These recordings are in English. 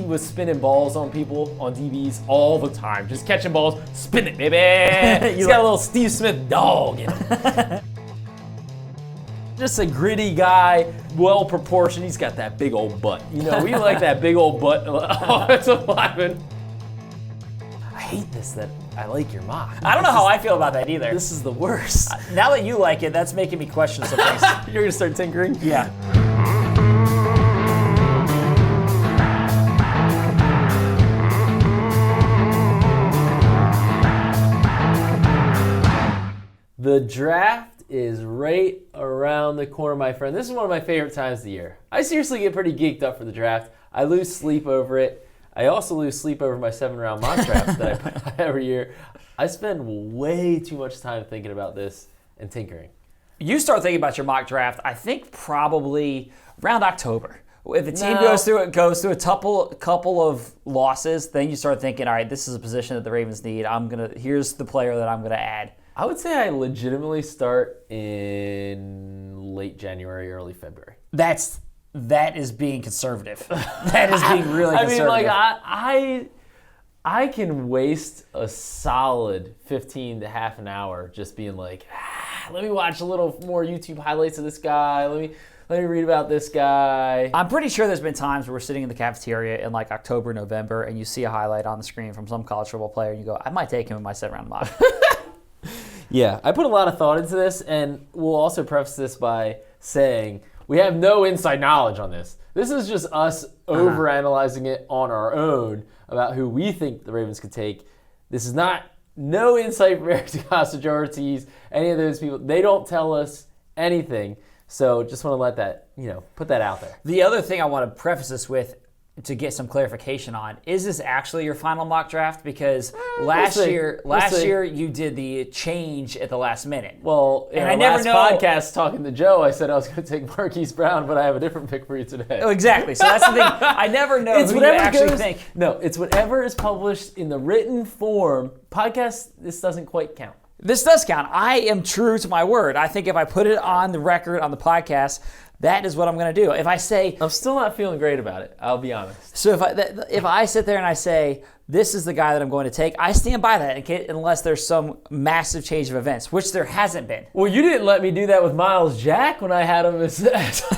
was spinning balls on people, on DBs, all the time. Just catching balls, spin it, baby. He's got a little Steve Smith dog in him. Just a gritty guy, well-proportioned. He's got that big old butt. You know, we like that big old butt offensive lineman. I hate this that I like your mock. I don't know how I feel about that either. This is the worst. Now that you like it, that's making me question some things. You're going to start tinkering? Yeah. The draft is right around the corner, my friend. This is one of my favorite times of the year. I seriously get pretty geeked up for the draft. I lose sleep over it. I also lose sleep over my 7-round mock drafts that I put every year. I spend way too much time thinking about this and tinkering. You start thinking about your mock draft, I think probably around October. If the team goes through a couple of losses, then you start thinking, all right, this is a position that the Ravens need. Here's the player that I'm gonna add. I would say I legitimately start in late January, early February. That is being conservative. That is being really conservative. I mean, like I can waste a solid 15 to half an hour just being like, let me watch a little more YouTube highlights of this guy. Let me read about this guy. I'm pretty sure there's been times where we're sitting in the cafeteria in like October, November, and you see a highlight on the screen from some college football player, and you go, I might take him in my 7-round mock. Yeah, I put a lot of thought into this, and we'll also preface this by saying we have no inside knowledge on this. This is just us overanalyzing it on our own about who we think the Ravens could take. This is no insight from Eric DeCosta, Joe Ortiz, any of those people. They don't tell us anything. So just want to let that, put that out there. The other thing I want to preface this with to get some clarification on, is this actually your final mock draft? Because last year you did the change at the last minute. Well, in our last podcast talking to Joe, I said I was going to take Marquise Brown, but I have a different pick for you today. Oh, exactly. So that's the thing. I never know who you actually think. No, it's whatever is published in the written form. Podcast, this doesn't quite count. This does count. I am true to my word. I think if I put it on the record on the podcast, that is what I'm going to do. If I say... I'm still not feeling great about it, I'll be honest. So if I sit there and I say, this is the guy that I'm going to take, I stand by that unless there's some massive change of events, which there hasn't been. Well, you didn't let me do that with Miles Jack when I had him as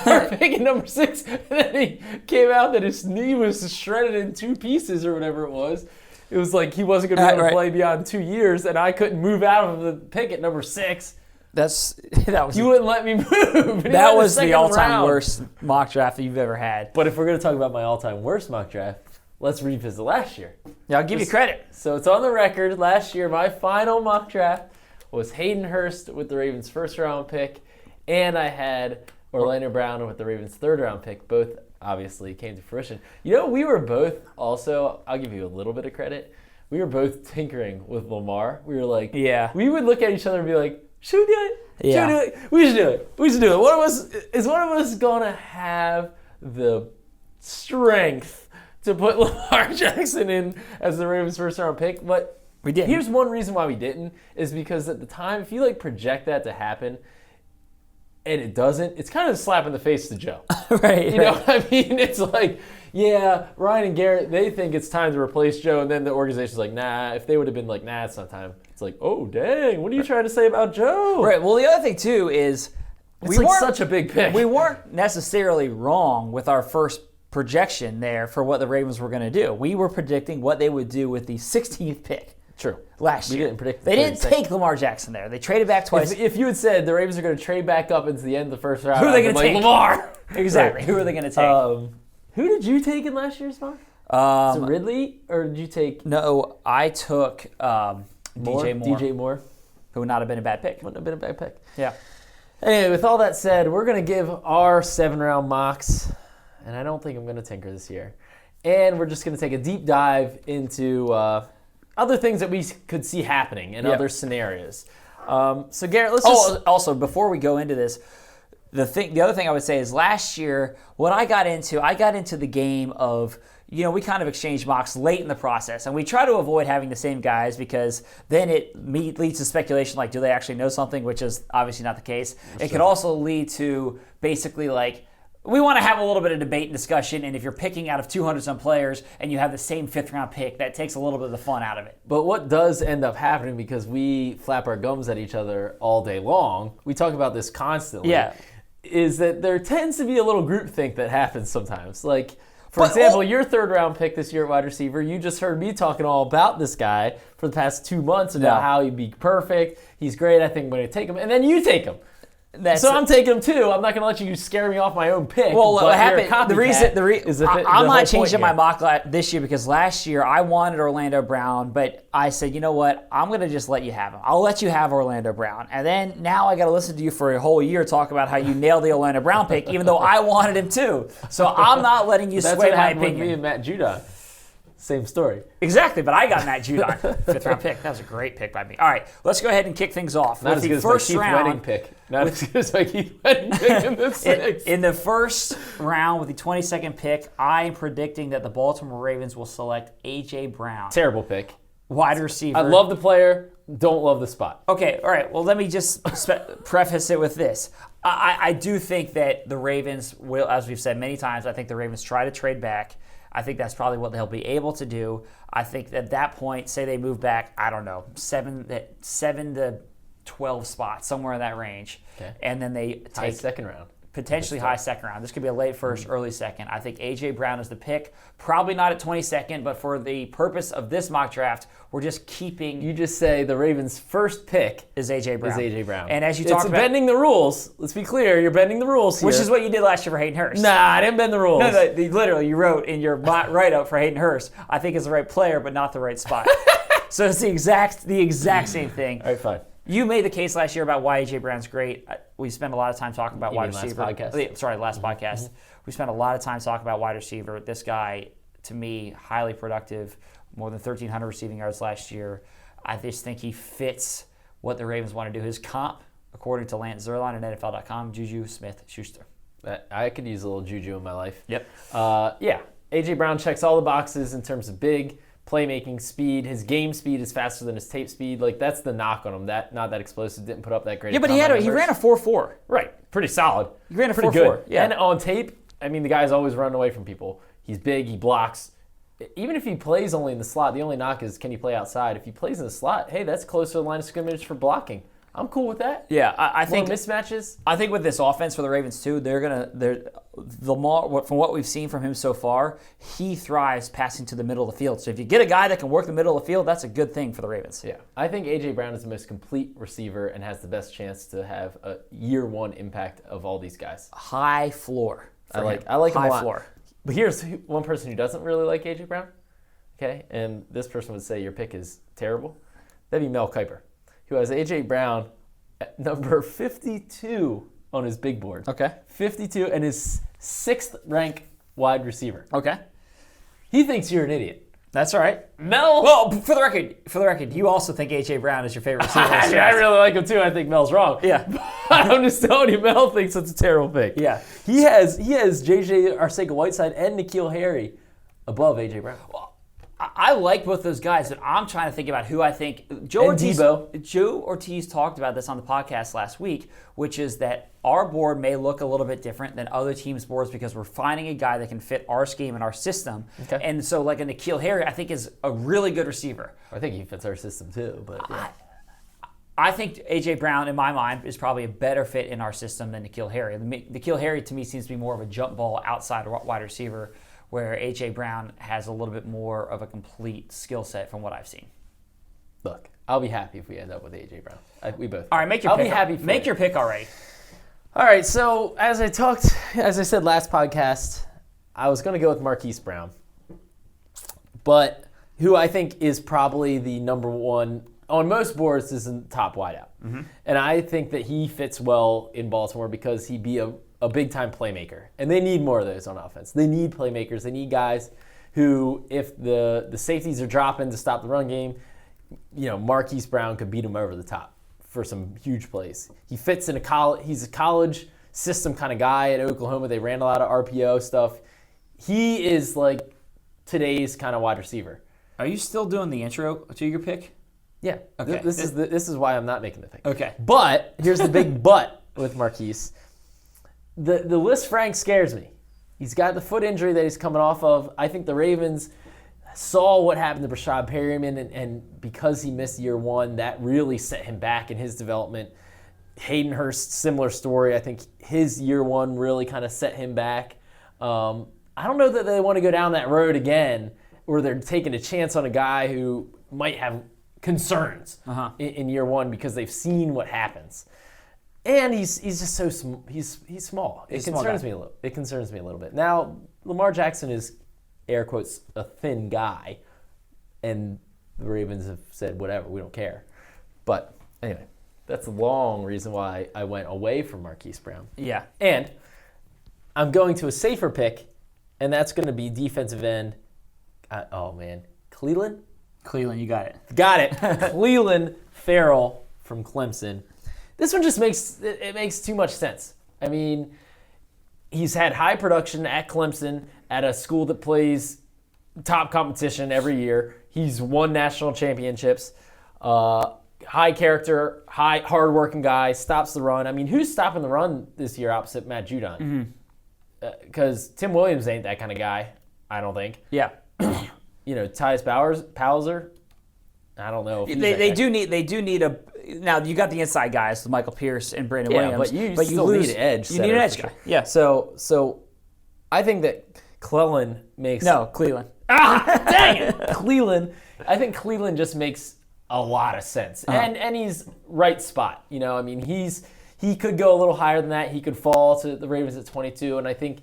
our pick at number 6. And then he came out that his knee was shredded in 2 pieces or whatever it was. It was like he wasn't going to be able to play beyond 2 years, and I couldn't move out of the pick at number 6. You wouldn't let me move. That was the all-time worst mock draft that you've ever had. But if we're going to talk about my all-time worst mock draft, let's revisit last year. Yeah, I'll give you credit. So it's on the record. Last year, my final mock draft was Hayden Hurst with the Ravens' first-round pick, and I had Orlando Brown with the Ravens' third-round pick. Both obviously came to fruition. We were both also, I'll give you a little bit of credit, we were both tinkering with Lamar. We were like, we would look at each other and be like, should we do it? Yeah. Should we do it? We should do it. We should do it. Is one of us going to have the strength to put Lamar Jackson in as the Ravens' first-round pick? But we didn't. Here's one reason why we didn't, is because at the time, if you project that to happen, and it doesn't, it's kind of a slap in the face to Joe. Right. You know what I mean? It's like, yeah, Ryan and Garrett, they think it's time to replace Joe, and then the organization's like, nah. If they would have been like, nah, it's not time. It's like, oh, dang, what are you trying to say about Joe? Right. Well, the other thing, too, is it's such a big pick. We weren't necessarily wrong with our first projection there for what the Ravens were going to do. We were predicting what they would do with the 16th pick. True. Last year. We didn't predict They didn't take Lamar Jackson there. They traded back twice. If you had said the Ravens are going to trade back up into the end of the first round, who are they going to take? Lamar. Exactly. Who are they going to take? Who did you take in last year's mock? So Ridley, or did you take? No, I took DJ Moore. Who would not have been a bad pick. Wouldn't have been a bad pick. Yeah. Anyway, with all that said, we're going to give our 7-round mocks, and I don't think I'm going to tinker this year. And we're just going to take a deep dive into other things that we could see happening in other scenarios. So Garrett, let's also, before we go into this, the other thing I would say is last year, what I got into the game of, we kind of exchanged mocks late in the process, and we try to avoid having the same guys because then it leads to speculation like, do they actually know something, which is obviously not the case. It could also lead to basically we want to have a little bit of debate and discussion, and if you're picking out of 200-some players and you have the same fifth-round pick, that takes a little bit of the fun out of it. But what does end up happening, because we flap our gums at each other all day long, we talk about this constantly, is that there tends to be a little groupthink that happens sometimes. Like, for example, your third-round pick this year at wide receiver, you just heard me talking all about this guy for the past 2 months about how he'd be perfect. He's great. I think I'm going to take him. And then you take him. So I'm taking him too. I'm not going to let you scare me off my own pick. Well, what happened? I'm not changing changing my mock this year, because last year I wanted Orlando Brown, but I said, you know what? I'm going to just let you have him. I'll let you have Orlando Brown, and then now I got to listen to you for a whole year talk about how you nailed the Orlando Brown pick, even though I wanted him too. So I'm not letting you sway my opinion. That's what happened with me and Matt Judon. Same story. Exactly, but I got Matt Judon, fifth-round pick. That was a great pick by me. All right, let's go ahead and kick things off. Not as good as my Keith Wedding pick. Not as good as my Keith Wedding pick in the sixth. In the first round with the 22nd pick, I am predicting that the Baltimore Ravens will select A.J. Brown. Terrible pick. Wide receiver. I love the player, don't love the spot. Okay, all right. Well, let me just preface it with this. I do think that the Ravens will, as we've said many times, I think the Ravens try to trade back. I think that's probably what they'll be able to do. I think at that point, say they move back, I don't know, 7 to 12 spots, somewhere in that range. Okay. And then they take high second round. Potentially high second round. This could be a late first, early second. I think A.J. Brown is the pick. Probably not at 22nd, but for the purpose of this mock draft, we're just keeping. You just say the Ravens' first pick is A.J. Brown. And as you talked about, it's bending the rules. Let's be clear, you're bending the rules here. Which is what you did last year for Hayden Hurst. Nah, I didn't bend the rules. No, literally, you wrote in your write-up for Hayden Hurst, I think is the right player, but not the right spot. So it's the exact same thing. All right, fine. You made the case last year about why A.J. Brown's great. We spent a lot of time talking about wide receiver. Last podcast. Mm-hmm. We spent a lot of time talking about wide receiver. This guy, to me, highly productive, more than 1,300 receiving yards last year. I just think he fits what the Ravens want to do. His comp, according to Lance Zierlein at NFL.com, Juju Smith-Schuster. I could use a little Juju in my life. Yep. A.J. Brown checks all the boxes in terms of big, playmaking speed. His game speed is faster than his tape speed. Like, that's the knock on him. Not that explosive. Didn't put up that great. Yeah, but he ran a 4.4. Right. Pretty solid. He ran a 4.4. Good. Yeah. And on tape, I mean, the guy's always running away from people. He's big. He blocks. Even if he plays only in the slot, the only knock is, can he play outside? If he plays in the slot, hey, that's close to the line of scrimmage for blocking. I'm cool with that. Yeah, I think mismatches. I think with this offense for the Ravens too, from what we've seen from him so far, he thrives passing to the middle of the field. So if you get a guy that can work the middle of the field, that's a good thing for the Ravens. Yeah, I think A.J. Brown is the most complete receiver and has the best chance to have a year one impact of all these guys. High floor. I like him a lot. High floor. But here's one person who doesn't really like A.J. Brown. Okay, and this person would say your pick is terrible. That'd be Mel Kiper, who has A.J. Brown at number 52 on his big board. Okay. 52 and his 6th ranked wide receiver. Okay. He thinks you're an idiot. That's all right. Mel. Well, for the record, you also think A.J. Brown is your favorite receiver. I really like him too. I think Mel's wrong. Yeah. I'm just telling you, Mel thinks it's a terrible pick. Yeah. He has J.J. Arcega-Whiteside and N'Keal Harry above A.J. Brown. Well, I like both those guys, but I'm trying to think about who I think. Joe Ortiz talked about this on the podcast last week, which is that our board may look a little bit different than other teams' boards because we're finding a guy that can fit our scheme and our system. Okay. And so, like a N'Keal Harry, I think is a really good receiver. I think he fits our system too, but yeah. I think A.J. Brown, in my mind, is probably a better fit in our system than N'Keal Harry. N'Keal Harry, to me, seems to be more of a jump ball outside wide receiver, where A.J. Brown has a little bit more of a complete skill set from what I've seen. Look, I'll be happy if we end up with A.J. Brown. We both. All right, make your pick. I'll be happy for Make your pick already. All right, so as I said last podcast, I was going to go with Marquise Brown, but who I think is probably the number one on most boards is the top wideout. Mm-hmm. And I think that he fits well in Baltimore because he'd be a big-time playmaker. And they need more of those on offense. They need playmakers. They need guys who, if the safeties are dropping to stop the run game, Marquise Brown could beat him over the top for some huge plays. He fits in he's a college system kind of guy at Oklahoma. They ran a lot of RPO stuff. He is like today's kind of wide receiver. Are you still doing the intro to your pick? Yeah. Okay. This is why I'm not making the pick. Okay. But here's the big but with Marquise. the Liz Frank scares me. He's got the foot injury that he's coming off of. I think the Ravens saw what happened to Brashad Perryman, and because he missed year one, that really set him back in his development. Hayden Hurst, similar story. I think his year one really kind of set him back. I don't know that they want to go down that road again, where they're taking a chance on a guy who might have concerns in year one because they've seen what happens. And he's just so he's small. It concerns me a little. It concerns me a little bit. Now, Lamar Jackson is, air quotes, a thin guy, and the Ravens have said whatever, we don't care. But anyway, that's a long reason why I went away from Marquise Brown. Yeah. And I'm going to a safer pick, and that's going to be defensive end. Cleveland? Cleveland, you got it. Got it. Cleveland Farrell from Clemson. This one just makes too much sense. I mean, he's had high production at Clemson, at a school that plays top competition every year. He's won national championships. High character, hard-working guy, stops the run. I mean, who's stopping the run this year opposite Matt Judon? Because Tim Williams ain't that kind of guy, I don't think. Yeah. Tyus Bowser, I don't know. If they do need a. Now you got the inside guys, Michael Pierce and Brandon Williams, but you still need an edge. You need an edge guy. Sure. Yeah. So I think that Cleveland makes Cleveland. Dang it, Cleveland. I think Cleveland just makes a lot of sense, and he's right spot. I mean, he could go a little higher than that. He could fall to the Ravens at 22, and I think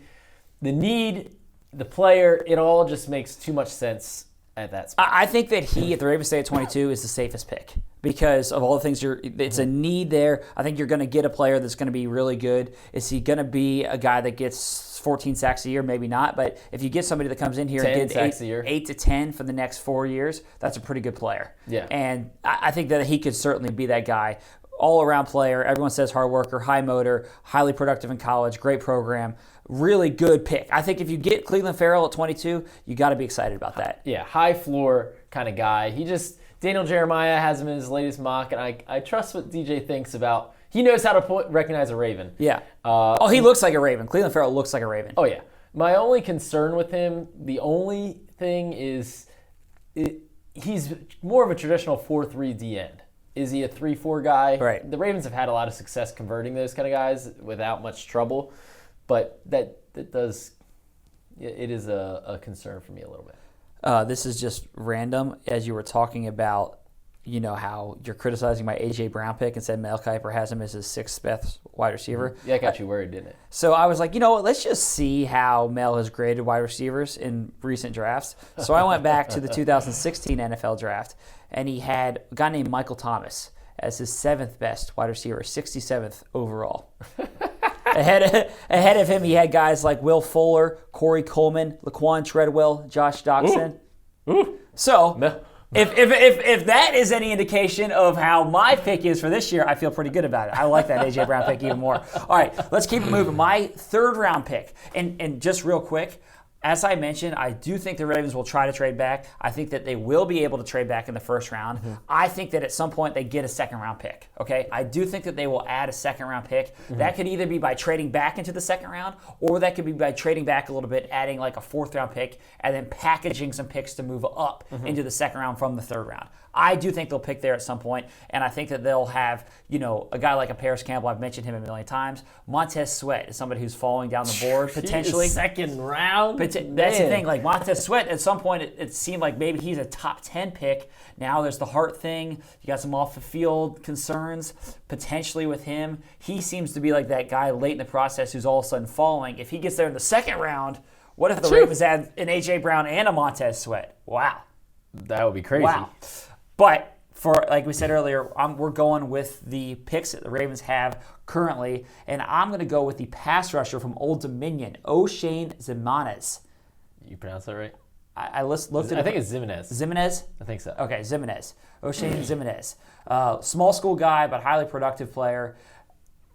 the need, the player, it all just makes too much sense at that spot. I think that he, if the Ravens stay at 22, is the safest pick because of all the things it's a need there. I think you're going to get a player that's going to be really good. Is he going to be a guy that gets 14 sacks a year? Maybe not. But if you get somebody that comes in here and gets 8 to 10 for the next 4 years, that's a pretty good player. Yeah. And I think that he could certainly be that guy. All-around player. Everyone says hard worker, high motor, highly productive in college, great program. Really good pick. I think if you get Cleveland Farrell at 22, you got to be excited about that. Yeah, high floor kind of guy. Daniel Jeremiah has him in his latest mock, and I trust what DJ thinks about. He knows how to recognize a Raven. Yeah. He looks like a Raven. Cleveland Farrell looks like a Raven. Oh, yeah. My only concern with him, the only thing is he's more of a traditional 4-3 D end. Is he a 3-4 guy? Right. The Ravens have had a lot of success converting those kind of guys without much trouble, but it is a concern for me a little bit. This is just random. As you were talking about, how you're criticizing my A.J. Brown pick and said Mel Kiper has him as his 6th best wide receiver. Yeah, it got you worried, didn't it? So I was like, let's just see how Mel has graded wide receivers in recent drafts. So I went back to the 2016 NFL draft, and he had a guy named Michael Thomas as his 7th best wide receiver, 67th overall. Ahead of him, he had guys like Will Fuller, Corey Coleman, Laquan Treadwell, Josh Doxson. Ooh. So if that is any indication of how my pick is for this year, I feel pretty good about it. I like that A.J. Brown pick even more. All right, let's keep it moving. My 3rd round pick, and just real quick, as I mentioned, I do think the Ravens will try to trade back. I think that they will be able to trade back in the 1st round. Mm-hmm. I think that at some point they get a 2nd round pick. Okay, I do think that they will add a 2nd round pick. Mm-hmm. That could either be by trading back into the 2nd round, or that could be by trading back a little bit, adding like a 4th round pick, and then packaging some picks to move up into the 2nd round from the 3rd round. I do think they'll pick there at some point, and I think that they'll have, a guy like a Paris Campbell. I've mentioned him a million times. Montez Sweat is somebody who's falling down the board potentially. 2nd round? That's the thing. Like Montez Sweat, at some point it seemed like maybe he's a top 10 pick. Now there's the heart thing. You got some off the field concerns potentially with him. He seems to be like that guy late in the process who's all of a sudden falling. If he gets there in the 2nd round, what if the Ravens had an A.J. Brown and a Montez Sweat? Wow. That would be crazy. Wow. But like we said earlier, we're going with the picks that the Ravens have currently, and I'm going to go with the pass rusher from Old Dominion, O'Shane Zimenez. You pronounce that right? I looked at it. I think it's Zimenez. Zimenez? I think so. Okay, Zimenez. O'Shane Zimenez. Small school guy, but highly productive player.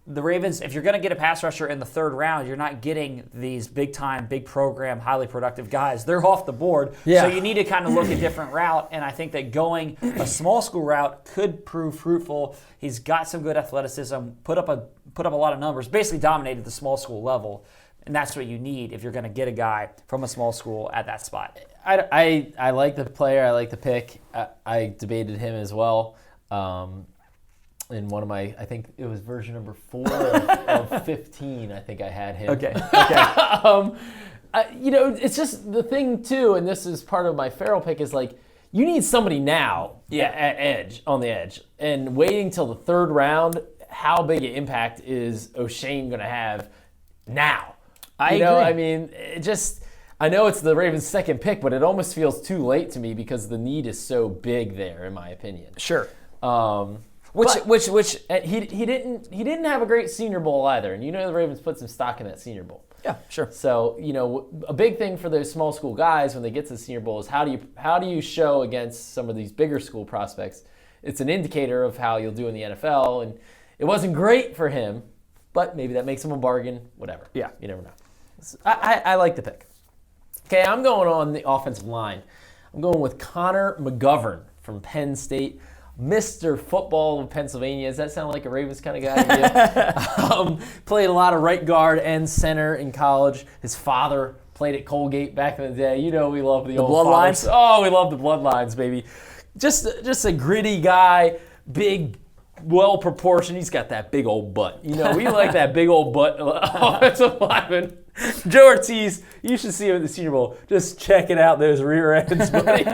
the Ravens, if you're going to get a pass rusher in the third round, you're not getting these big-time, big program, highly productive guys. They're off the board. Yeah. So you need to kind of look a different route, and I think that going a small school route could prove fruitful. He's got some good athleticism, put up a lot of numbers, basically dominated the small school level, and that's what you need if you're going to get a guy from a small school at that spot. I like the player. I like the pick. I debated him as well. In one of my, I think it was version number 4 of 15, I think I had him. Okay. It's just the thing too, and this is part of my Farrell pick, is like, you need somebody now on the edge. And waiting till the third round, how big an impact is O'Shane going to have now? I agree. I mean, I know it's the Ravens' second pick, but it almost feels too late to me because the need is so big there, in my opinion. Sure. Which he didn't have a great Senior Bowl either, and the Ravens put some stock in that Senior Bowl. Yeah, sure. So a big thing for those small school guys when they get to the Senior Bowl is how do you show against some of these bigger school prospects? It's an indicator of how you'll do in the NFL, and it wasn't great for him, but maybe that makes him a bargain. Whatever. Yeah, you never know. I like the pick. Okay, I'm going on the offensive line. I'm going with Connor McGovern from Penn State. Mr. Football of Pennsylvania. Does that sound like a Ravens kind of guy to you? Played a lot of right guard and center in college. His father played at Colgate back in the day. We love the old bloodlines. Oh, we love the bloodlines, baby. Just a gritty guy, big, well-proportioned. He's got that big old butt. We like that big old butt offensive lineman. Joe Ortiz, you should see him at the Senior Bowl. Just checking out those rear ends, buddy.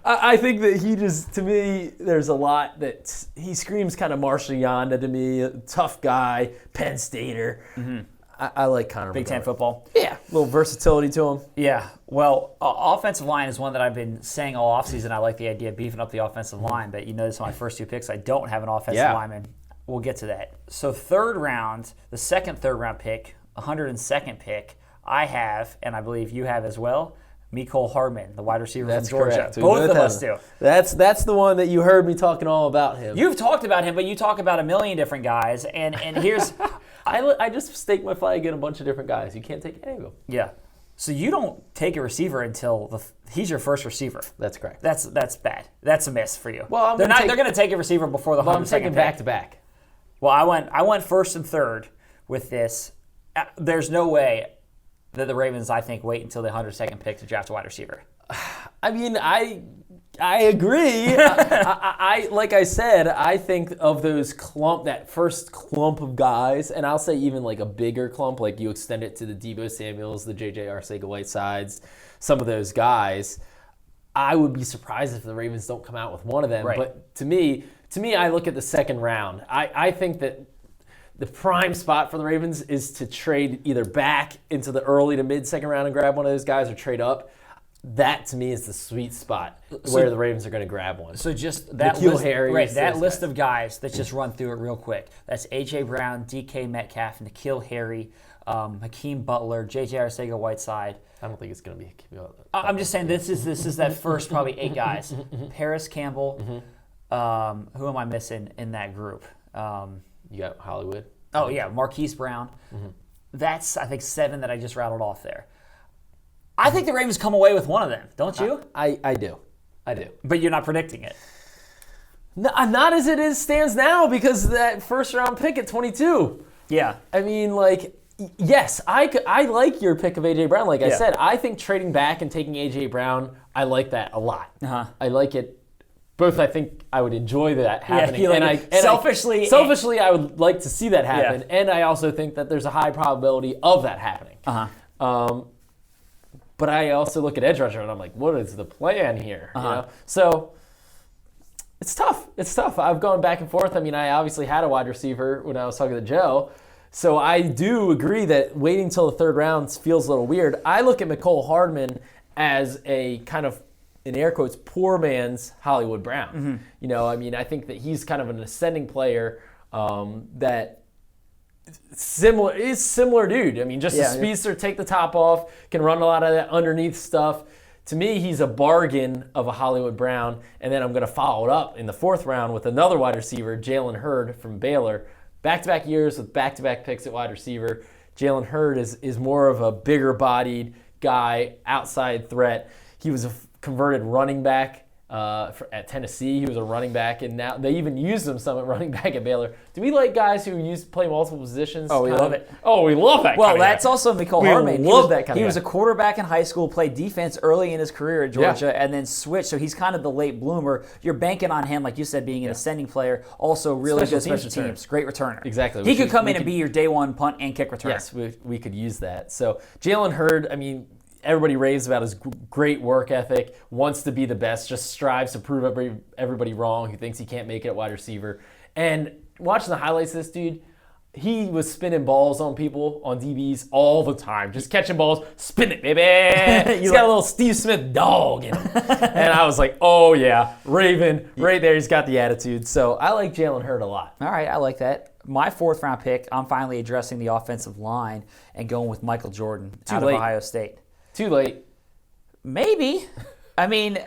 I think that to me, there's a lot that he screams kind of Marshall Yonda to me, a tough guy, Penn Stater. Mm-hmm. I like Connor Big McGovern. Ten football. Yeah, a little versatility to him. Yeah, well, offensive line is one that I've been saying all offseason. I like the idea of beefing up the offensive line, but you notice my first 2 picks, I don't have an offensive lineman. We'll get to that. So third round, the second third round pick, 102nd pick, I have, and I believe you have as well, Mecole Hardman, the wide receiver from Georgia. Correct. Both of us do. That's the one that you heard me talking all about him. You've talked about him, but you talk about a million different guys, and here's... I just stake my flag in a bunch of different guys. You can't take any of them. Yeah. So you don't take a receiver until he's your first receiver. That's correct. That's bad. That's a miss for you. Well, they're going to take a receiver before the 102nd I'm taking back to back. Well, I went first and third with this. There's no way that the Ravens, I think, wait until the 102nd pick to draft a wide receiver. I mean, I agree. I like I said, I think of that first clump of guys, and I'll say even like a bigger clump, like you extend it to the Deebo Samuels, the J.J. Arcega-Whitesides, some of those guys. I would be surprised if the Ravens don't come out with one of them. Right. But to me, I look at the second round. I think that the prime spot for the Ravens is to trade either back into the early to mid-second round and grab one of those guys or trade up. That, to me, is the sweet spot where the Ravens are going to grab one. So just that N'Keal list, Harry, right, that list of guys, let's just run through it real quick. That's A.J. Brown, DK Metcalf, N'Keal Harry, Hakeem Butler, J.J. Arcega-Whiteside. I don't think it's going to be Hakeem Butler. I'm just saying this is that first probably 8 guys. Paris Campbell. Mm-hmm. Who am I missing in that group? You got Hollywood. Oh, yeah, Marquise Brown. Mm-hmm. That's, I think, 7 that I just rattled off there. I think the Ravens come away with one of them, don't you? I do. But you're not predicting it. No, not as it stands now because that first round pick at 22. Yeah. I mean, like, yes, I like your pick of A.J. Brown. Like I said, I think trading back and taking A.J. Brown, I like that a lot. Uh-huh. I like it. Both, I think I would enjoy that happening. Yeah, selfishly, I would like to see that happen. Yeah. And I also think that there's a high probability of that happening. Uh-huh. But I also look at edge rusher and I'm like, what is the plan here? Uh-huh. You know? So it's tough. I've gone back and forth. I mean, I obviously had a wide receiver when I was talking to Joe. So I do agree that waiting till the third round feels a little weird. I look at Mecole Hardman as a kind of, in air quotes, poor man's Hollywood Brown. Mm-hmm. You know, I mean, I think that he's kind of an ascending player that similar dude. I mean, just a speedster, take the top off, can run a lot of that underneath stuff. To me, he's a bargain of a Hollywood Brown, and then I'm going to follow it up in the 4th round with another wide receiver, Jalen Hurd from Baylor. Back-to-back years with back-to-back picks at wide receiver. Jalen Hurd is more of a bigger-bodied guy, outside threat. He was a converted running back at Tennessee. He was a running back, and now they even used him some at running back at Baylor. Do we like guys who play multiple positions? Oh, we love it. Oh, we love that. Well, kind that's of guy. also Nicole We Hartman. love that kind of He guy. was a quarterback in high school, played defense early in his career at Georgia, and then switched. So he's kind of the late bloomer. You're banking on him, like you said, being an ascending player. Also, really good special teams. Great returner. Exactly. He could come in and be your day one punt and kick returner. Yes, we could use that. So Jalen Hurd, I mean, everybody raves about his great work ethic, wants to be the best, just strives to prove everybody wrong who thinks he can't make it at wide receiver. And watching the highlights of this dude, he was spinning balls on people, on DBs, all the time. Just catching balls, spin it, baby. He's got a little Steve Smith dog in him. And I was like, oh, yeah, Raven, right there. He's got the attitude. So I like Jalen Hurd a lot. All right, I like that. My 4th round pick, I'm finally addressing the offensive line and going with Michael Jordan out of Ohio State. Too late. Maybe. I mean,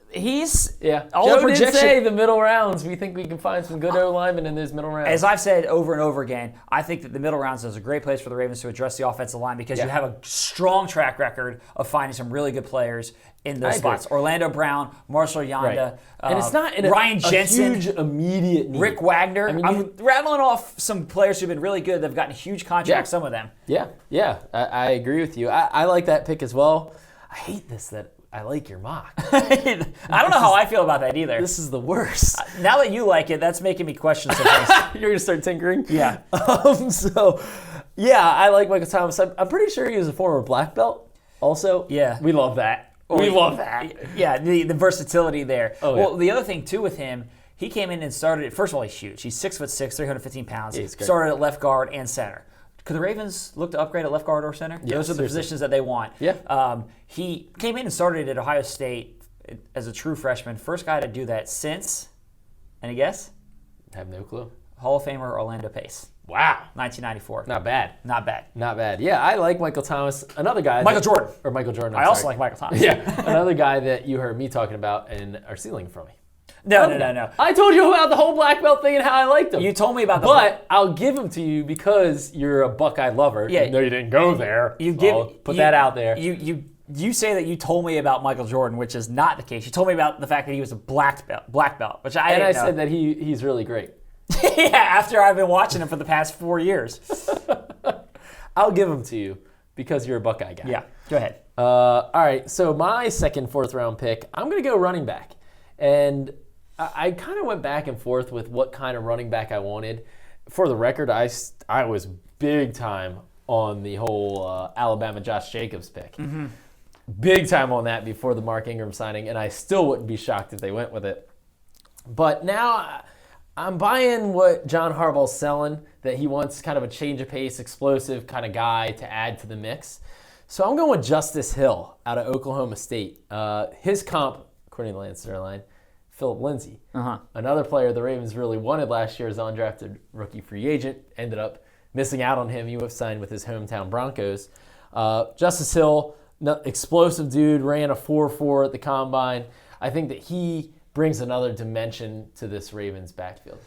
he's all Joe the projection. did Say the middle rounds. We think we can find some good O linemen in those middle rounds. As I've said over and over again, I think that the middle rounds is a great place for the Ravens to address the offensive line because you have a strong track record of finding some really good players in those spots. Orlando Brown, Marshall Yonda, and it's not Ryan Jensen, a huge immediate need. Rick Wagner. I mean, I'm rattling off some players who've been really good. They've gotten huge contracts, some of them. Yeah, I agree with you. I like that pick as well. I hate this that I like your mock. I don't know how I feel about that either. This is the worst. Now that you like it, that's making me question some things. You're going to start tinkering? Yeah. I like Michael Thomas. I'm pretty sure he was a former black belt also. Yeah. We love that. We love that. Yeah, the versatility there. Oh, well, the other thing, too, with him, he came in and started, first of all, he's huge. He's 6'6", 315 pounds. Yeah, he's great. Started at left guard and center. Could the Ravens look to upgrade at left guard or center? Yes, Those are the positions that they want. Yeah. He came in and started at Ohio State as a true freshman. First guy to do that since, any guess? I have no clue. Hall of Famer Orlando Pace. Wow. 1994. Not bad. Not bad. Yeah, I like Michael Thomas. Another guy. Michael Jordan. Or Michael Jordan. I also like Michael Thomas. Yeah. Another guy that you heard me talking about and are stealing from me. No. I told you about the whole black belt thing and how I liked him. You told me about the But I'll give him to you because you're a Buckeye lover. Yeah. Even though you didn't go there. Put that out there. You say that you told me about Michael Jordan, which is not the case. You told me about the fact that he was a black belt, which I didn't know. Said that he's really great. Yeah, after I've been watching him for the past 4 years. I'll give him to you because you're a Buckeye guy. Yeah, go ahead. All right, so my second, 4th round pick, I'm going to go running back. And I kind of went back and forth with what kind of running back I wanted. For the record, I was big time on the whole Alabama Josh Jacobs pick. Mm-hmm. Big time on that before the Mark Ingram signing, and I still wouldn't be shocked if they went with it. But now I'm buying what John Harbaugh's selling, that he wants kind of a change of pace, explosive kind of guy to add to the mix. So I'm going with Justice Hill out of Oklahoma State. His comp, according to Lance Zierlein, Philip Lindsay. Another player the Ravens really wanted last year as undrafted rookie free agent. Ended up missing out on him. He was signed with his hometown Broncos. Justice Hill, explosive dude, ran a 4.4 at the combine. I think that he brings another dimension to this Ravens backfield.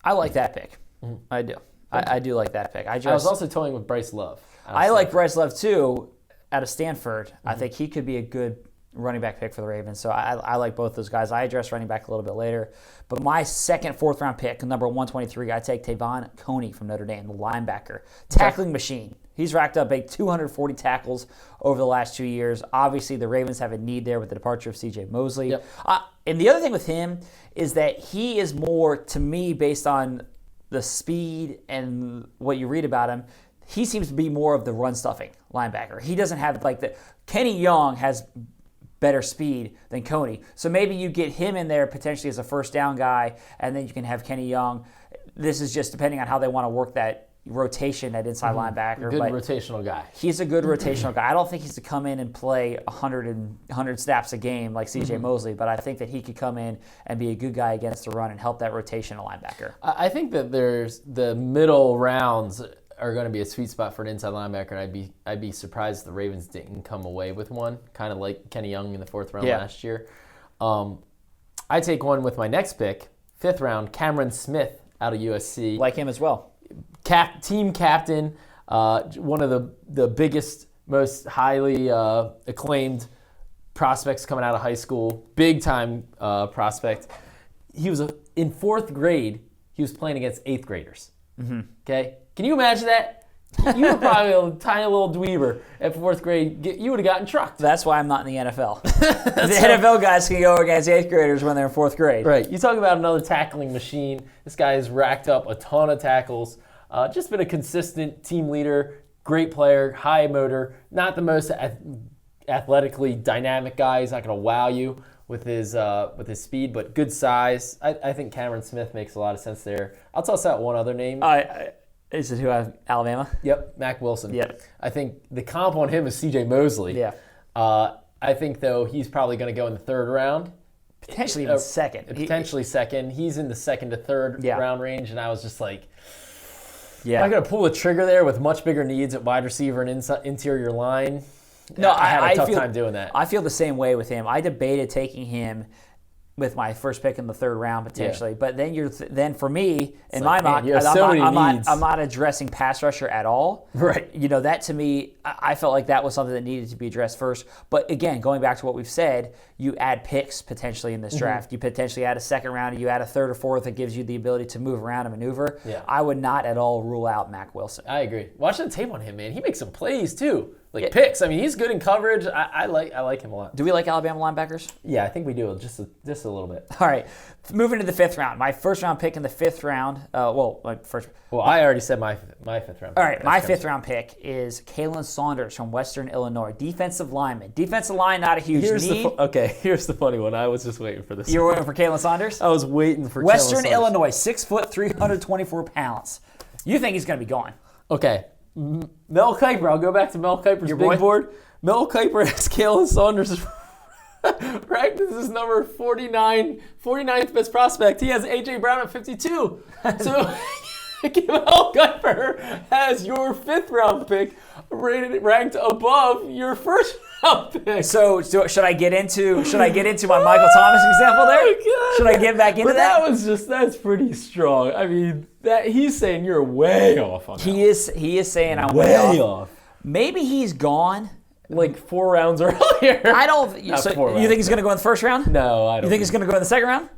I like that pick. Mm-hmm. I do. I do like that pick. I was also toying with Bryce Love. I like Bryce Love too out of Stanford. Mm-hmm. I think he could be a good running back pick for the Ravens. So I like both those guys. I address running back a little bit later. But my second, 4th round pick, number 123, I take Tavon Coney from Notre Dame, the linebacker. Tackling machine. He's racked up 240 tackles over the last 2 years. Obviously, the Ravens have a need there with the departure of C.J. Mosley. Yep. And the other thing with him is that he is more, to me, based on the speed and what you read about him, he seems to be more of the run-stuffing linebacker. He doesn't have, Kenny Young has better speed than Coney. So maybe you get him in there potentially as a first down guy, and then you can have Kenny Young. This is just depending on how they want to work that rotation at inside linebacker. Good rotational guy. He's a good rotational guy. I don't think he's to come in and play 100 snaps a game like C.J. Mosley, but I think that he could come in and be a good guy against the run and help that rotational linebacker. I think that there's the middle rounds are going to be a sweet spot for an inside linebacker, and I'd be surprised if the Ravens didn't come away with one, kind of like Kenny Young in the 4th round last year. I take one with my next pick, 5th round, Cameron Smith out of USC. Like him as well. Team captain, one of the biggest, most highly acclaimed prospects coming out of high school, big time prospect. He was in 4th grade. He was playing against 8th graders. Okay, can you imagine that? You were probably a tiny little dweeber at 4th grade. You would have gotten trucked. That's why I'm not in the NFL. The NFL guys can go against 8th graders when they're in 4th grade. Right. You talk about another tackling machine. This guy has racked up a ton of tackles. Just been a consistent team leader, great player, high motor, not the most athletically dynamic guy. He's not going to wow you with his speed, but good size. I think Cameron Smith makes a lot of sense there. I'll toss out one other name. Is it who I have? Alabama? Yep, Mac Wilson. Yep. I think the comp on him is C.J. Mosley. Yeah. I think, though, he's probably going to go in the 3rd round. Potentially even second. Potentially second. He's in the 2nd to 3rd round range, and I was just like, yeah. Am I going to pull the trigger there with much bigger needs at wide receiver and interior line? No, I had a tough time doing that. I feel the same way with him. I debated taking him with my first pick in the 3rd round potentially, but then for me in my mock, I'm not addressing pass rusher at all. Right. That to me, I felt like that was something that needed to be addressed first. But again, going back to what we've said, you add picks potentially in this draft. You potentially add a 2nd round, you add a 3rd or 4th that gives you the ability to move around and maneuver. Yeah. I would not at all rule out Mac Wilson. I agree. Watching the tape on him, man, he makes some plays too. Picks. I mean, he's good in coverage. I like him a lot. Do we like Alabama linebackers? Yeah, I think we do just a little bit. All right, moving to the 5th round. My 1st round pick in the 5th round. I already said my 5th round. All right, my 5th round pick is Kalen Saunders from Western Illinois, defensive lineman. Defensive line, not a huge need. Here's the funny one. I was just waiting for this. You were waiting for Kalen Saunders? I was waiting for Western Illinois, 6 foot, 324 pounds. You think he's going to be gone? Okay. Mel Kiper. I'll go back to Mel Kiper's big board. Mel Kiper has Kalen Saunders ranked as his number 49th best prospect. He has A.J. Brown at 52. So Mel Kiper has your 5th round pick ranked above your 1st round pick. So should I get into my Michael Thomas example there? Oh, should I get back into that? That's pretty strong. I mean, that he's saying you're way off on that. He is saying I'm way off. Maybe he's gone. Like 4 rounds earlier. I don't. So you think he's going to go in the 1st round? No, I don't. You think he's going to go in the 2nd round?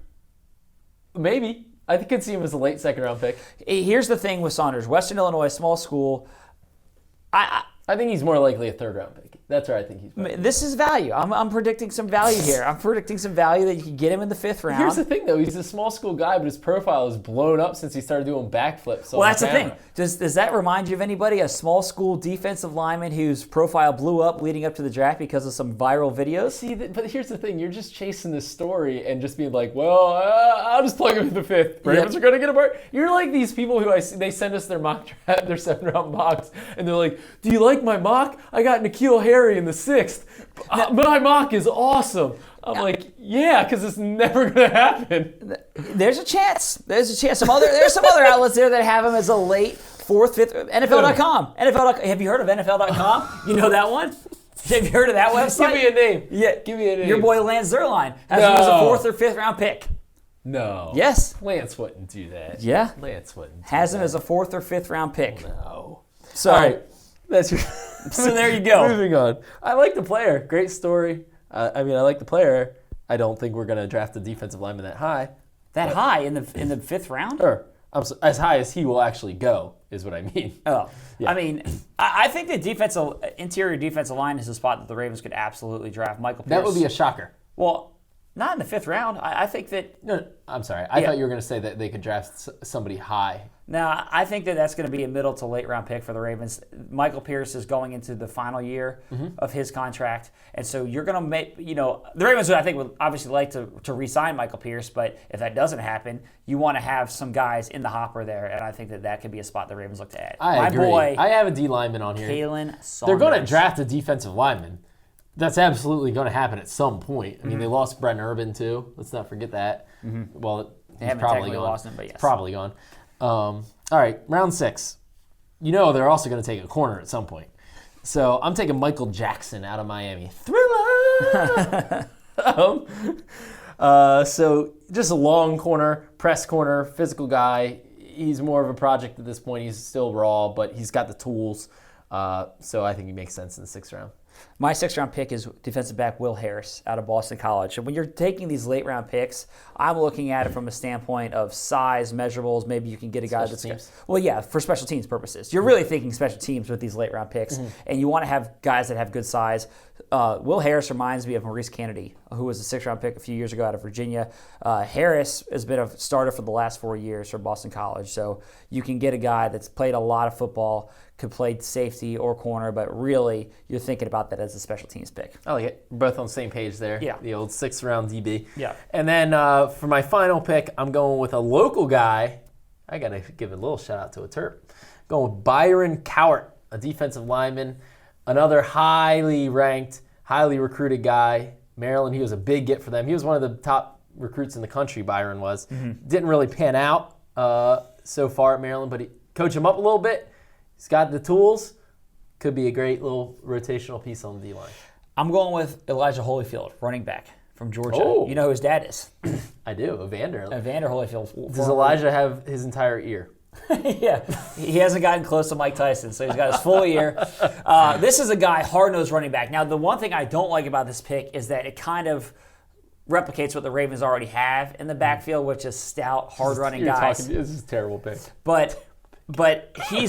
Maybe. I could see him as a late 2nd round pick. Here's the thing with Saunders. Western Illinois, small school. I think he's more likely a 3rd round pick. That's where I think he's probably. This is value. I'm predicting some value here. I'm predicting some value that you can get him in the 5th round. Here's the thing, though. He's a small school guy, but his profile has blown up since he started doing backflips. Well, that's the thing. Does that remind you of anybody? A small school defensive lineman whose profile blew up leading up to the draft because of some viral videos? See, but here's the thing. You're just chasing this story and just being like, well, I'll just plug him in the 5th. Ravens are going to get a break. You're like these people who they send us their mock draft, their 7th round mocks, and they're like, do you like my mock? I got N'Keal Harry in the 6th. But my mock is awesome. I'm like, yeah, because it's never going to happen. There's a chance. There's some other outlets there that have him as a late 4th, 5th. NFL.com. Have you heard of NFL.com? You know that one? Have you heard of that website? Give me a name. Yeah, give me a name. Your boy Lance Zierlein has him as a 4th or 5th round pick. No. Yes. Lance wouldn't do that. Yeah. Lance wouldn't. Has him as a 4th or 5th round pick. No. So, all right. That's your. So there you go. Moving on. I like the player. Great story. I like the player. I don't think we're going to draft a defensive lineman that high. That high in the 5th round? Or as high as he will actually go is what I mean. Oh, yeah. I mean, I think the interior defensive line is a spot that the Ravens could absolutely draft. Michael Pierce. That would be a shocker. Well, not in the 5th round. I think that. No, I'm sorry. I thought you were going to say that they could draft somebody high. Now, I think that's going to be a middle to late round pick for the Ravens. Michael Pierce is going into the final year of his contract. And so you're going to make, the Ravens, I think, would obviously like to re-sign Michael Pierce. But if that doesn't happen, you want to have some guys in the hopper there. And I think that could be a spot the Ravens look to add. I agree. Boy, I have a D lineman on here. Kalen Saunders. They're going to draft a defensive lineman. That's absolutely going to happen at some point. I mean, they lost Brent Urban, too. Let's not forget that. Well, he's probably gone. Lost him, but yes. Probably gone. All right, round 6. they're also going to take a corner at some point. So I'm taking Michael Jackson out of Miami. Thriller! So just a long corner, press corner, physical guy. He's more of a project at this point. He's still raw, but he's got the tools. So I think he makes sense in the 6th round. My 6th round pick is defensive back Will Harris out of Boston College. And when you're taking these late round picks, I'm looking at it from a standpoint of size, measurables. Maybe you can get a guy that's teams. Well, yeah, for special teams purposes. You're really thinking special teams with these late round picks, and you want to have guys that have good size. Will Harris reminds me of Maurice Kennedy, who was a 6th round pick a few years ago out of Virginia. Harris has been a starter for the last 4 years for Boston College. So you can get a guy that's played a lot of football, could play safety or corner, but really you're thinking about that as a special teams pick. I like it. We're both on the same page there. Yeah. The old 6th round DB. Yeah. And then for my final pick, I'm going with a local guy. I got to give a little shout out to a Terp. Going with Byron Cowart, a defensive lineman, another highly ranked, highly recruited guy. Maryland, he was a big get for them. He was one of the top recruits in the country, Byron was. Didn't really pan out so far at Maryland, but he coached him up a little bit. He's got the tools. Could be a great little rotational piece on the D-line. I'm going with Elijah Holyfield, running back from Georgia. Oh. You know who his dad is? I do, Evander. Evander Holyfield. Does Elijah have his entire ear? Yeah, he hasn't gotten close to Mike Tyson, so he's got his full ear. This is a guy, hard-nosed running back. Now, the one thing I don't like about this pick is that it kind of replicates what the Ravens already have in the backfield, which is stout, hard-running guys. This is a terrible pick. But he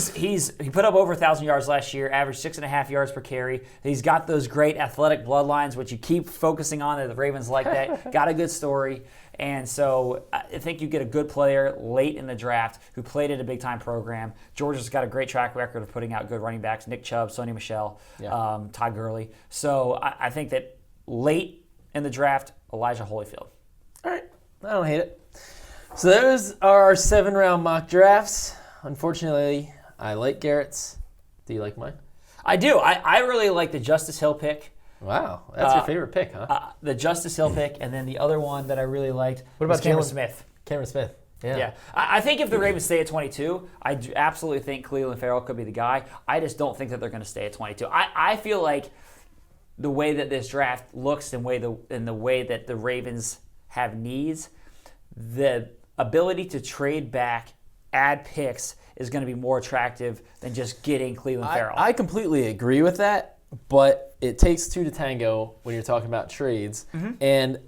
put up over 1,000 yards last year, averaged 6.5 yards per carry. He's got those great athletic bloodlines, which you keep focusing on. The Ravens like that. Got a good story. And so I think you get a good player late in the draft who played at a big-time program. Georgia's got a great track record of putting out good running backs. Nick Chubb, Sony Michel, Todd Gurley. So I think that late in the draft, Elijah Holyfield. All right. I don't hate it. So those are our 7-round mock drafts. Unfortunately, I like Garrett's. Do you like mine? I do. I really like the Justice Hill pick. Wow, that's your favorite pick, huh? The Justice Hill pick, and then the other one that I really liked was Cameron Smith. Cameron Smith. Yeah. I think if the Ravens stay at 22, I absolutely think Cleveland Farrell could be the guy. I just don't think that they're going to stay at 22. I feel like the way that this draft looks and the way that the Ravens have needs, the ability to trade back, add picks is going to be more attractive than just getting Cleveland Farrell. I completely agree with that, but it takes two to tango when you're talking about trades, and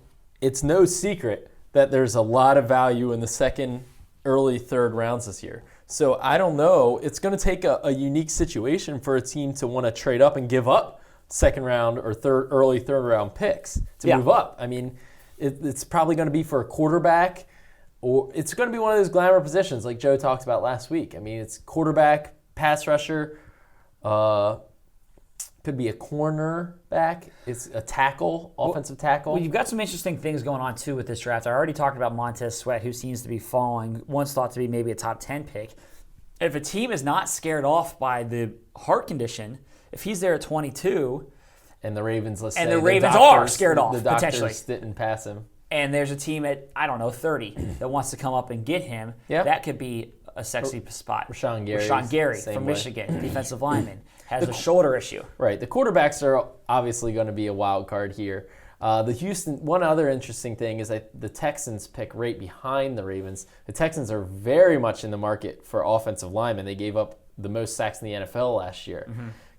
it's no secret that there's a lot of value in the second, early third rounds this year. So I don't know. It's going to take a unique situation for a team to want to trade up and give up second round or early third round picks to move up. I mean, it's probably going to be for a quarterback, or it's going to be one of those glamour positions like Joe talked about last week. I mean, it's quarterback, pass rusher, could be a cornerback. It's a tackle, offensive tackle. Well, you've got some interesting things going on, too, with this draft. I already talked about Montez Sweat, who seems to be falling, once thought to be maybe a top 10 pick. If a team is not scared off by the heart condition, if he's there at 22... And the Ravens, let's say... And the Ravens are scared off, the doctors potentially. Didn't pass him. And there's a team at, 30 that wants to come up and get him. Yep. That could be a sexy spot. Rashawn Gary from Michigan, defensive lineman, has a shoulder issue. Right. The quarterbacks are obviously going to be a wild card here. One other interesting thing is that the Texans pick right behind the Ravens. The Texans are very much in the market for offensive linemen. They gave up the most sacks in the NFL last year.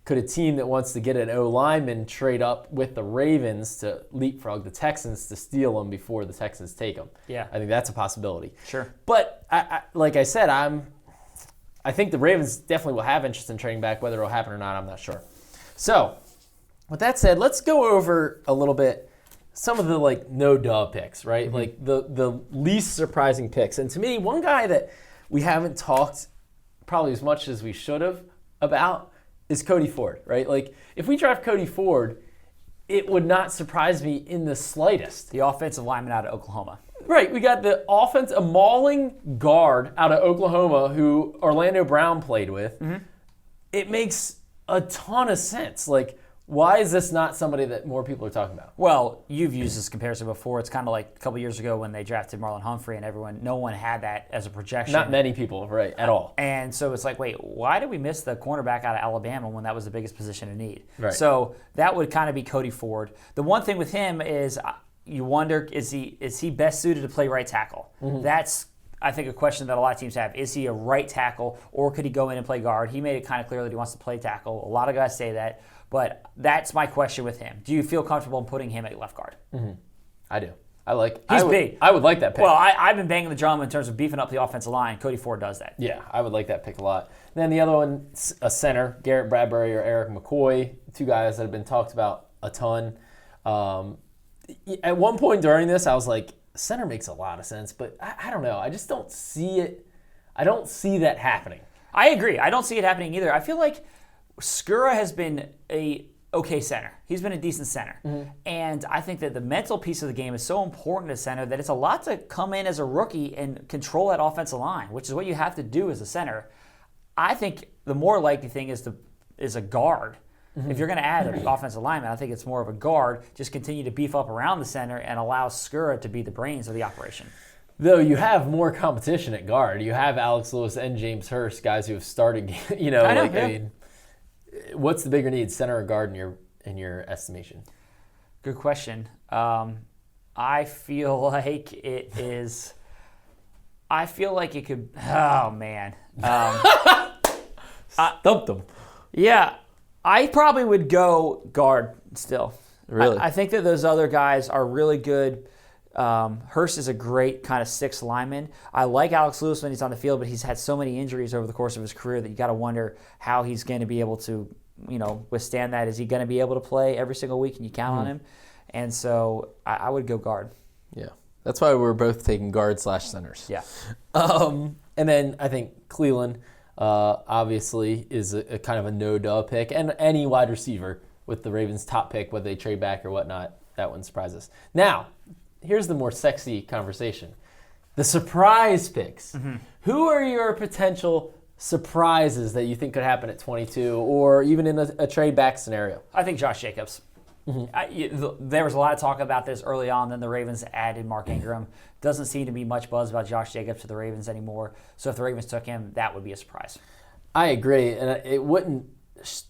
Could a team that wants to get an O-lineman trade up with the Ravens to leapfrog the Texans to steal them before the Texans take them? Yeah. I think that's a possibility. Sure. But like I said, I think the Ravens definitely will have interest in trading back. Whether it will happen or not, I'm not sure. So, with that said, let's go over a little bit some of the no-duh picks, right? Like the least surprising picks. And to me, one guy that we haven't talked probably as much as we should have about is Cody Ford, right? Like, if we draft Cody Ford, it would not surprise me in the slightest. The offensive lineman out of Oklahoma. Right, we got a mauling guard out of Oklahoma who Orlando Brown played with. It makes a ton of sense. Like, Why is this not somebody that more people are talking about? Well, you've used this comparison before. It's kind of like a couple years ago when they drafted Marlon Humphrey, and no one had that as a projection. Not many people, right, at all. And so it's like, wait, why did we miss the cornerback out of Alabama when that was the biggest position in need? Right. So that would kind of be Cody Ford. The one thing with him is you wonder, is he best suited to play right tackle? That's, I think, a question that a lot of teams have. Is he a right tackle, or could he go in and play guard? He made it kind of clear that he wants to play tackle. A lot of guys say that. But that's my question with him. Do you feel comfortable in putting him at left guard? I do. He's big. I would like that pick. Well, I've been banging the drum in terms of beefing up the offensive line. Cody Ford does that. Yeah, I would like that pick a lot. Then the other one, a center, Garrett Bradbury or Eric McCoy, two guys that have been talked about a ton. At one point during this, I was like, center makes a lot of sense, but I don't know. I just don't see it. I don't see that happening. I agree. I don't see it happening either. I feel like Skura has been a okay center. He's been a decent center. And I think that the mental piece of the game is so important to center that it's a lot to come in as a rookie and control that offensive line, which is what you have to do as a center. I think the more likely thing is a guard. If you're going to add an offensive lineman, I think it's more of a guard. Just continue to beef up around the center and allow Skura to be the brains of the operation. Though you have more competition at guard. You have Alex Lewis and James Hurst, guys who have started, I mean, what's the bigger need, center or guard in your estimation? Good question. I feel like it is. I feel like it could. Oh man. Stumped them. Yeah, I probably would go guard still. Really? I think that those other guys are really good. Hurst is a great kind of sixth lineman. I like Alex Lewis when he's on the field, but he's had so many injuries over the course of his career that you got to wonder how he's going to be able to, withstand that. Is he going to be able to play every single week? Can you count on him? And so I would go guard. Yeah, that's why we're both taking guard/centers. Yeah. And then I think Cleveland obviously is a kind of a no-duh pick, and any wide receiver with the Ravens' top pick, whether they trade back or whatnot, that wouldn't surprise us. Now, here's the more sexy conversation. The surprise picks. Who are your potential surprises that you think could happen at 22 or even in a trade back scenario? I think Josh Jacobs. There was a lot of talk about this early on. Then the Ravens added Mark Ingram. Doesn't seem to be much buzz about Josh Jacobs to the Ravens anymore. So if the Ravens took him, that would be a surprise. I agree. And it wouldn't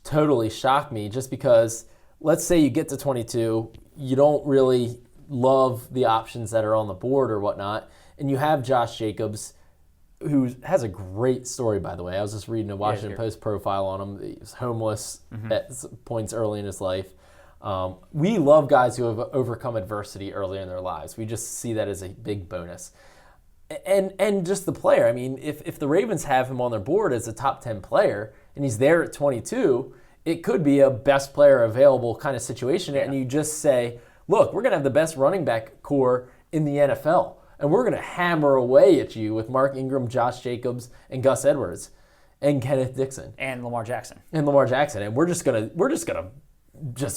totally shock me just because let's say you get to 22, you don't really love the options that are on the board or whatnot, and you have Josh Jacobs, who has a great story, by the way. I was just reading a Washington Post profile on him. He was homeless at points early in his life. We love guys who have overcome adversity early in their lives. We just see that as a big bonus. And just the player. I mean, if the Ravens have him on their board as a top 10 player, and he's there at 22, it could be a best player available kind of situation, and you just say, look, we're going to have the best running back core in the NFL, and we're going to hammer away at you with Mark Ingram, Josh Jacobs, and Gus Edwards, and Kenneth Dixon, and Lamar Jackson, and we're just gonna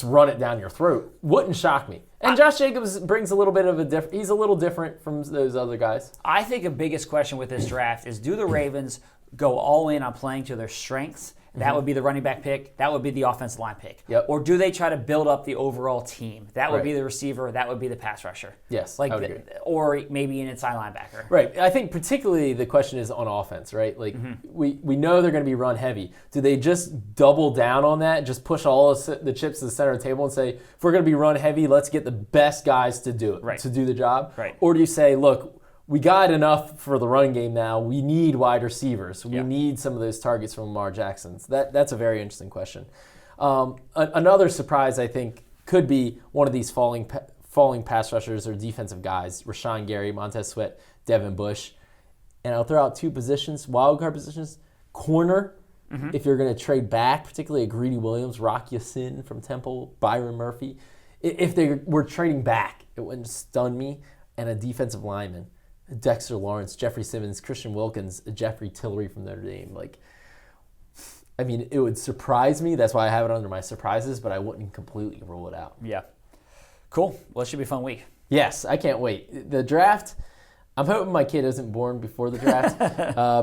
run it down your throat. Wouldn't shock me. And Josh Jacobs brings a little bit of he's a little different from those other guys. I think the biggest question with this draft is: do the Ravens go all in on playing to their strengths? That would be the running back pick. That would be the offensive line pick. Yep. Or do they try to build up the overall team? That would be the receiver. That would be the pass rusher. Yes, I would agree. Or maybe an inside linebacker. Right. I think particularly the question is on offense, right? Like we know they're going to be run heavy. Do they just double down on that, just push all the chips to the center of the table and say, if we're going to be run heavy, let's get the best guys to do it, to do the job? Right. Or do you say, look, we got enough for the run game now. We need wide receivers. We need some of those targets from Lamar Jackson. That's a very interesting question. Another surprise, I think, could be one of these falling pass rushers or defensive guys, Rashawn Gary, Montez Sweat, Devin Bush. And I'll throw out two positions, wild card positions. Corner, if you're going to trade back, particularly a Greedy Williams, Rock Ya-Sin from Temple, Byron Murphy. If they were trading back, it wouldn't stun me. And a defensive lineman. Dexter Lawrence, Jeffrey Simmons, Christian Wilkins, Jeffrey Tillery from Notre Dame. It would surprise me. That's why I have it under my surprises, but I wouldn't completely rule it out. Yeah. Cool. Well, it should be a fun week. Yes, I can't wait. The draft, I'm hoping my kid isn't born before the draft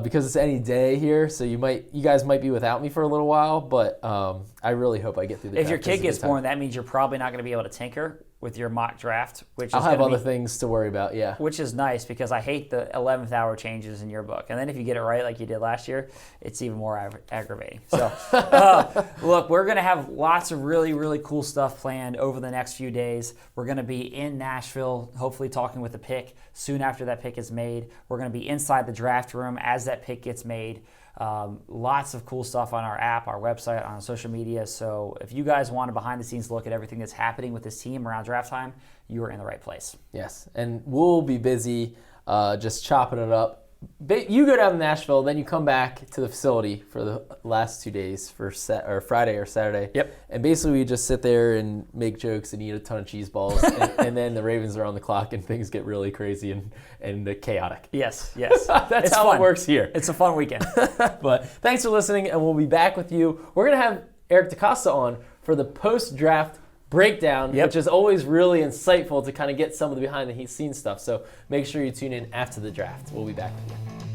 because it's any day here. So you guys might be without me for a little while, but I really hope I get through the draft. If your kid gets born, that means you're probably not going to be able to tinker with your mock draft, which I'll have other things to worry about, yeah. Which is nice because I hate the 11th hour changes in your book. And then if you get it right like you did last year, it's even more aggravating. So, look, we're going to have lots of really, really cool stuff planned over the next few days. We're going to be in Nashville, hopefully talking with the pick soon after that pick is made. We're going to be inside the draft room as that pick gets made. Lots of cool stuff on our app, our website, on social media. So if you guys want a behind-the-scenes look at everything that's happening with this team around draft time, you are in the right place. Yes, and we'll be busy just chopping it up. You go down to Nashville, then you come back to the facility for the last 2 days for Friday or Saturday. Yep. And basically we just sit there and make jokes and eat a ton of cheese balls, and then the Ravens are on the clock and things get really crazy and chaotic. Yes. That's how fun. It works here. It's a fun weekend. But thanks for listening, and we'll be back with you. We're going to have Eric DaCosta on for the post-draft breakdown, which is always really insightful to kind of get some of the behind-the-scenes stuff. So make sure you tune in after the draft. We'll be back with you.